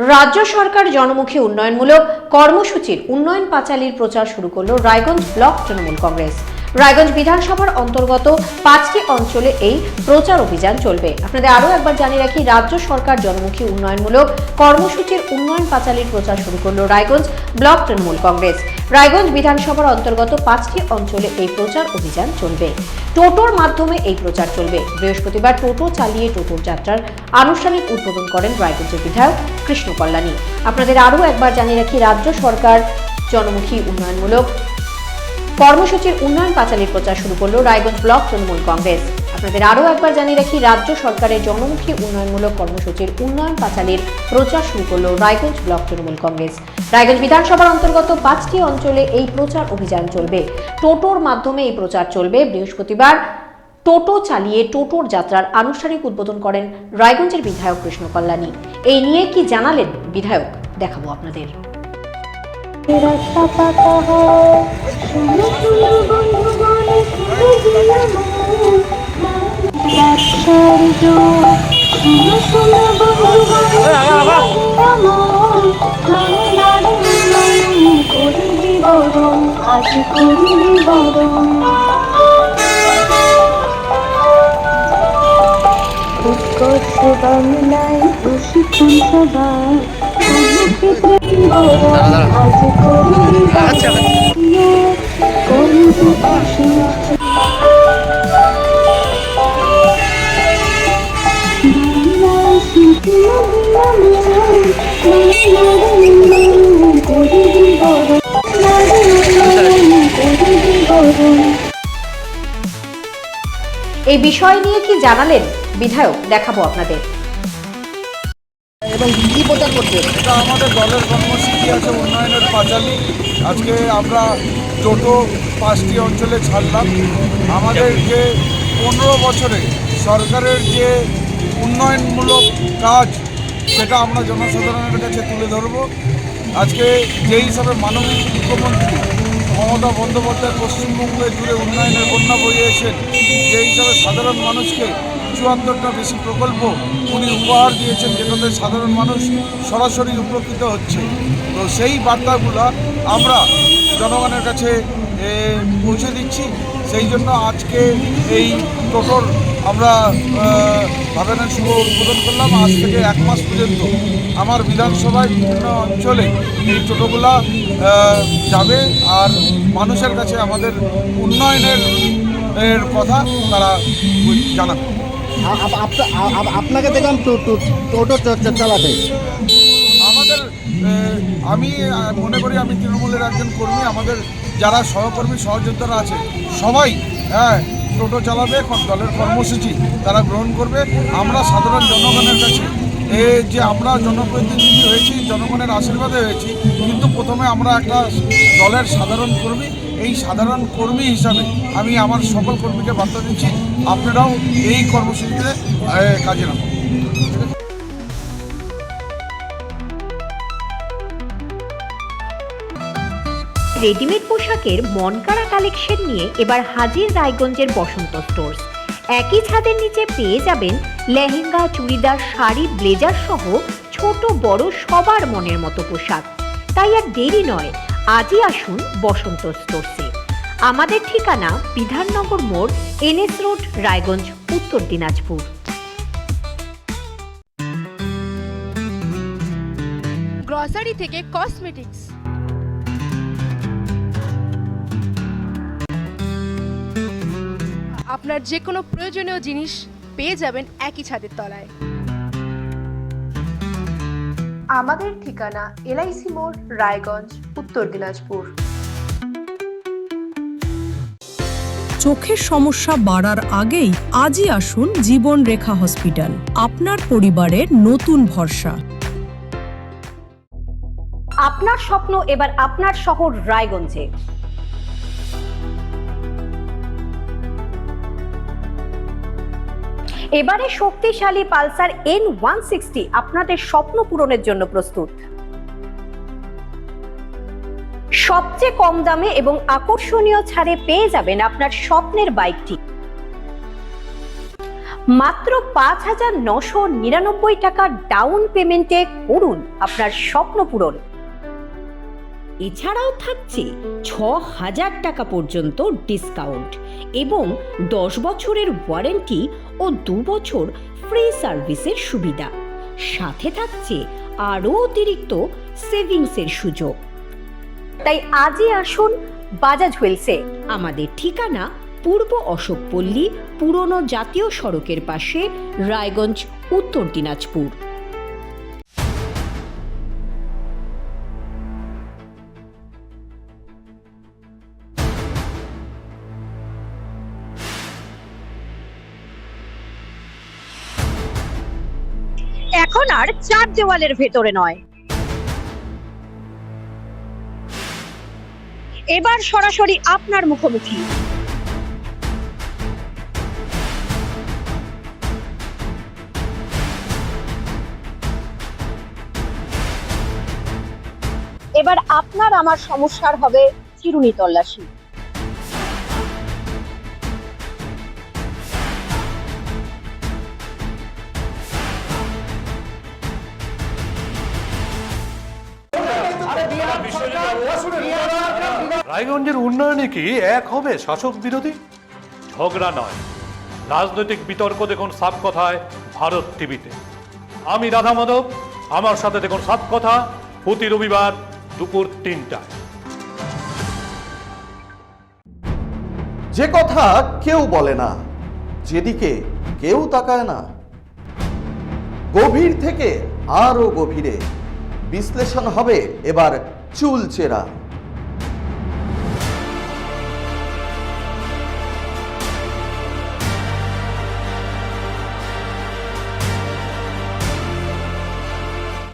রাজ্য সরকার জনমুখী উন্নয়নমূলক কর্মসূচির উন্নয়ন পাঁচালীর প্রচার শুরু করল রায়গঞ্জ ব্লক তৃণমূল কংগ্রেস। রায়গঞ্জ বিধানসভার অন্তর্গত 5টি অঞ্চলে এই প্রচার অভিযান চলবে। আপনাদের আরও একবার জানিয়ে রাখি, রাজ্য সরকার জনমুখী উন্নয়নমূলক কর্মসূচির উন্নয়ন পাঁচালীর প্রচার শুরু করল রায়গঞ্জ ব্লক তৃণমূল কংগ্রেস। রায়গঞ্জ বিধানসভার অন্তর্গত 5টি অঞ্চলে এই প্রচার অভিযান চলবে। টোটোর মাধ্যমে এই প্রচার চলবে। বৃহস্পতিবার টোটো চালিয়ে টোটোর যাত্রার আনুষ্ঠানিক উদ্বোধন করেন রায়গঞ্জের বিধায়ক কৃষ্ণ কল্যাণী। আপনাদের আরও একবার জানিয়ে রাখি, রাজ্য সরকার জনমুখী উন্নয়নমূলক কর্মসূচির উন্নয়ন পাঁচালীর প্রচার শুরু করল রায়গঞ্জ ব্লক তৃণমূল কংগ্রেস। আপনাদের আরও একবার জানিয়ে রাখি, রাজ্য সরকারের জনমুখী উন্নয়নমূলক কর্মসূচির উন্নয়ন পাঁচালীর প্রচার শুরু করল রায়গঞ্জ ব্লক তৃণমূল কংগ্রেস। রায়গঞ্জ বিধানসভার অন্তর্গত 5টি অঞ্চলে এই প্রচার অভিযান চলবে। টোটোর মাধ্যমে এই প্রচার চলবে। বৃহস্পতিবার টোটো চালিয়ে টোটোর যাত্রার আনুষ্ঠানিক উদ্বোধন করেন রায়গঞ্জের বিধায়ক কৃষ্ণ কল্যাণী। এই নিয়ে কি জানালেন বিধায়ক, দেখাবো আপনাদের। বাংলায় প্রশিক্ষণ সভা এই বিষয় নিয়ে কি জানালেন বিধায়ক, দেখাবো আপনাদের। এবং কি প্রচার করছে? এটা আমাদের দলের কর্মসূচি আছে উন্নয়নের পাঁচালী। আজকে আমরা টোটো 5টি অঞ্চলে ছাড়লাম। আমাদের যে 15 বছরে সরকারের যে উন্নয়নমূলক কাজ, সেটা আমরা জনসাধারণের কাছে তুলে ধরব। আজকে যে হিসাবে মাননীয় মুখ্যমন্ত্রী মমতা বন্দ্যোপাধ্যায় পশ্চিমবঙ্গে জুড়ে উন্নয়নের বন্যা বইয়েছেন, যে হিসাবে সাধারণ মানুষকে 74টা বেশি প্রকল্প উনি উপহার দিয়েছেন, যেটাতে সাধারণ মানুষ সরাসরি উপকৃত হচ্ছে। তো সেই বার্তাগুলো আমরা জনগণের কাছে পৌঁছে দিচ্ছি। সেই জন্য আজকে এই টোটোর আমরা ভাবেনের শুভ উদ্বোধন করলাম। আজ থেকে 1 মাস পর্যন্ত আমার বিধানসভায় বিভিন্ন অঞ্চলে এই টোটোগুলা যাবে আর মানুষের কাছে আমাদের উন্নয়নের কথা তারা জানাবে। আপনাকে দেখলাম টোটো চালাতে। আমি মনে করি আমি তৃণমূলের একজন কর্মী। আমাদের যারা সহকর্মী সহযোদ্ধারা আছে সবাই টোটো চালাবে, দলের কর্মসূচি তারা গ্রহণ করবে। আমরা সাধারণ জনগণের কাছে যে আমরা জনপ্রতিনিধি হয়েছি, জনগণের আশীর্বাদে হয়েছি, কিন্তু প্রথমে আমরা একটা দলের সাধারণ কর্মী। এই সাধারণ কর্মী হিসাবে আমি আমার সকল কর্মীকে বার্তা দিচ্ছি, আপনারাও এই কর্মসূচিতে কাজে লাগান। রেডিমেড পোশাকের মনকাড়া কালেকশন নিয়ে এবার হাজির রায়গঞ্জের বসন্ত স্টোর্স। একই ছাদের নিচে পেয়ে যাবেন লেহেঙ্গা, চুড়িদার, শাড়ি, ব্লেজার সহ ছোট বড় সবার মনের মতো পোশাক। তাই আর দেরি নয়, আজই আসুন বসন্ত স্টোর্সে। আমাদের ঠিকানা বিধাননগর মোড়, NS রোড, রায়গঞ্জ, উত্তর দিনাজপুর। গ্রসারি থেকে কসমেটিক্স, আপনার যে কোনো প্রয়োজনীয় জিনিস পেয়ে যাবেন একই ছাদের তলায়। আমাদের ঠিকানা LIC মোড়, রায়গঞ্জ, উত্তর দিনাজপুর। চোখের সমস্যা বাড়ার আগেই আজই আসুন জীবন রেখা হসপিটাল, আপনার পরিবারের নতুন ভরসা। আপনার স্বপ্ন এবার আপনার শহর রায়গঞ্জে। এবারে শক্তিশালী পালসার N160 আপনাদের স্বপ্ন পূরণের জন্য প্রস্তুত। সবচেয়ে কম দামে এবং আকর্ষণীয় ছাড়ে পেয়ে যাবেন আপনার স্বপ্নের বাইকটি। মাত্র 5,999 টাকা ডাউন পেমেন্টে করুন আপনার স্বপ্ন পূরণ। এছাড়াও থাকছে 6,000 টাকা পর্যন্ত ডিসকাউন্ট এবং 10 বছরের ওয়ারেন্টি ও 2 বছর ফ্রি সার্ভিসের সুবিধা। সাথে থাকছে আরও অতিরিক্ত সেভিংসের সুযোগ। তাই আজই আসুন বাজাজ হুইলসে। আমাদের ঠিকানা পূর্ব অশোকপল্লী, পুরনো জাতীয় সড়কের পাশে, রায়গঞ্জ, উত্তর দিনাজপুর। এখন আর 4 দেওয়ালের ভেতরে নয়, এবার সরাসরি আপনার মুখোমুখি। এবার আপনার আমার সমস্যার হবে চিরুনি তল্লাশি। রায়গঞ্জের উন্নয়নে কি এক হবে শাসক বিরোধী? ঝগড়া নয়, রাজনৈতিক বিতর্ক দেখুন সাত কথায় ভারত টিভিতে। আমি রাধা মাধব, আমার সাথে দেখুন সাত কথা প্রতি রবিবার দুপুর 3টায়। যে কথা কেউ বলে না, যেদিকে কেউ তাকায় না, গভীর থেকে আরো গভীরে বিশ্লেষণ হবে এবার চুলচেরা।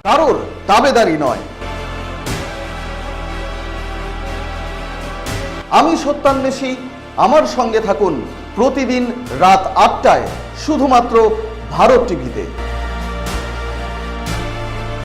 কারোর দাবেদারি নয়। আমি সত্যান্বেষী, আমার সঙ্গে থাকুন প্রতিদিন রাত 8টায় শুধুমাত্র ভারত টিভিতে।